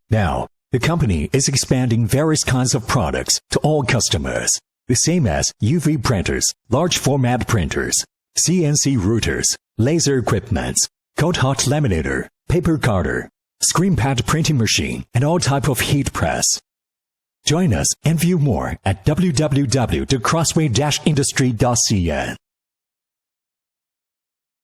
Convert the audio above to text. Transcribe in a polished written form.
Now, the company is expanding various kinds of products to all customers, the same as UV printers, large format printers, CNC routers, laser equipments, cold hot laminator, paper cutter, screen pad printing machine, and all type of heat press. Join us and view more at www.crossway-industry.cn.